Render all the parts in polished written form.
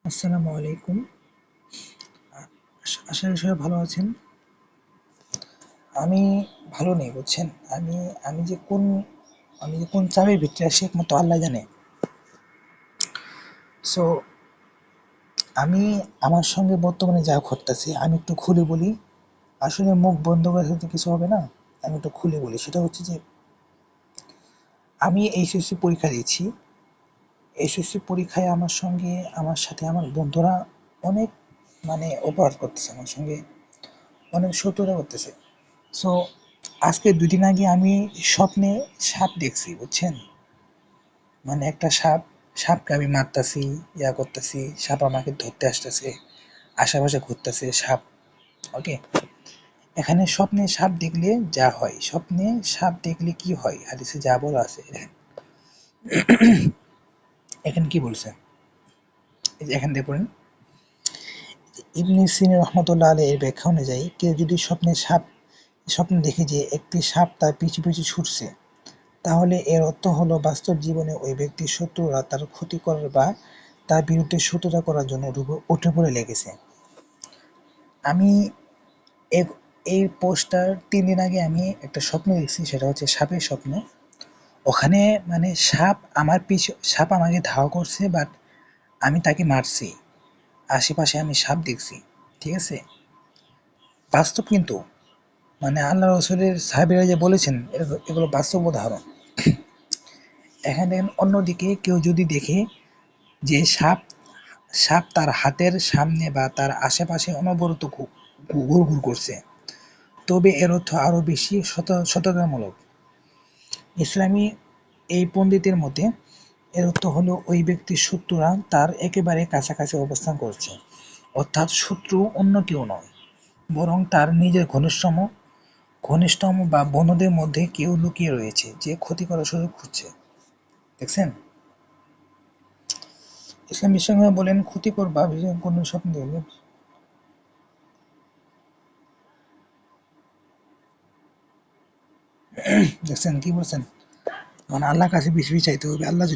আসসালামু আলাইকুম। আশা করি সবাই ভালো আছেন। আমি ভালো নেই বুঝছেন। আমি আমি যে কোন আমি যে কোন চাপের ভিতরে আছি একমাত্র আল্লাহ জানে। সো আমি আমার সঙ্গে বর্তমানে যা ঘটতেছে আমি একটু খুলে বলি। আসলে মুখ বন্ধ করে থাকলে কিছু হবে না। আমি একটু খুলে বলি। সেটা হচ্ছে যে আমি এইচএসসি পরীক্ষা দিয়েছি। এইচএসসি পরীক্ষায় আমার সাথে আমার বন্ধুরা অনেক অপরাধ করতেছে আমার সঙ্গে, অনেক শত্রুতা করতেছে। সো আজকে ২ দিন আগে আমি স্বপ্নে সাপ দেখছি বুঝছেন। একটা সাপকে আমি মারতাছি, করতেছি, সাপ আমাকে ধরতে আসতেছে, আশেপাশে ঘুরতেছে সাপ। ওকে, এখানে স্বপ্নে সাপ দেখলে যা হয়, স্বপ্নে সাপ দেখলে কি হয়, হাদিসে যা বলা আছে এখানে কি বলছে, এখান দিয়ে পড়েন। ইবনে সিনা রহমতুল্লাহ আলাইহি এর ব্যাখ্যা অনুযায়ী কেউ যদি স্বপ্নে দেখে যে একটি সাপ তার পিছু পিছু ছুটছে, তাহলে এর অর্থ হলো বাস্তব জীবনে ওই ব্যক্তির শত্রুরা তার ক্ষতি করার বা তার বিরুদ্ধে শত্রুতা করার জন্য উঠে পড়ে লেগেছে। আমি এই পোস্টার ৩ দিন আগে আমি একটা স্বপ্ন দেখছি, সেটা হচ্ছে সাপের স্বপ্ন। ওখানে সাপ আমাকে ধাওয়া করছে, বাট আমি তাকে মারছি। আশেপাশে আমি সাপ দেখছি, ঠিক আছে। বাস্তব কিন্তু আল্লাহ রসুলের সাহাবীরা যে বলেছেন এগুলো বাস্তব উদাহরণ। এখানে দেখেন, অন্যদিকে কেউ যদি দেখে যে সাপ সাপ তার হাতের সামনে বা তার আশেপাশে অনবরত ঘুরঘুর করছে, তবে এর অর্থ আরো বেশি সতর্কতামূলক। ইসলামী এই পণ্ডিতের মতে এর অর্থ হলো ওই ব্যক্তির শত্রুরা তার একেবারে কাছাকাছি অবস্থান করছে, অর্থাৎ শত্রু অন্য কেউ নয়, বরং তার নিজের ঘনিষ্ঠতম বা বন্ধুদের মধ্যে কেউ লুকিয়ে রয়েছে যে ক্ষতি করার সুযোগ খুঁজছে। দেখছেন, ইসলাম বিশ্বকর্মা বলেন ক্ষতিকর বা কোন স্বপ্ন দেখলে দেখছেন কি বলছেন, আল্লাহর কাছে বেশি চাইতে হবে। আল্লাহ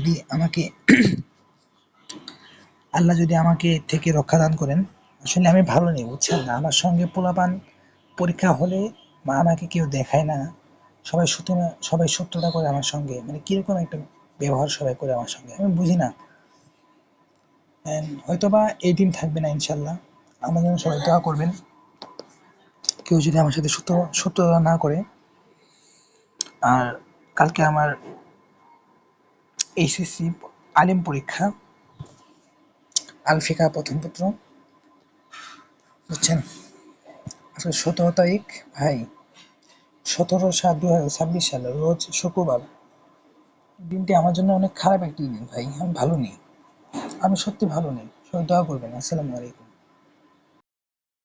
যদি আমাকে থেকে রক্ষা দান করেন। আসলে আমি ভালো নেই বুঝছেন না, আমার সঙ্গে পোলাপান পরীক্ষা হলে আমাকে কেউ দেখায় না, সবাই শত্রুতা করে আমার সঙ্গে, কিরকম একটা ব্যবহার সবাই করে আমার সঙ্গে, আমি বুঝি না। হয়তোবা এই দিন থাকবে না ইনশাল্লাহ। আমার জন্য সবাই দোয়া করবেন, কেউ যদি আমার সাথে শত্রুতা না করে। আর কালকে আমার এইচএসসি আলিম পরীক্ষা, আলফিকা প্রথম পত্র, বুঝছেন। আজকে 17 তারিখ ভাই, 17/7/2026 রোজ শুক্রবার। দিনটি আমার জন্য অনেক খারাপ একটি দিন ভাই, আমি ভালো নেই, আমি সত্যি ভালো নেই, সবাই দোয়া করবেন। আসসালামু আলাইকুম।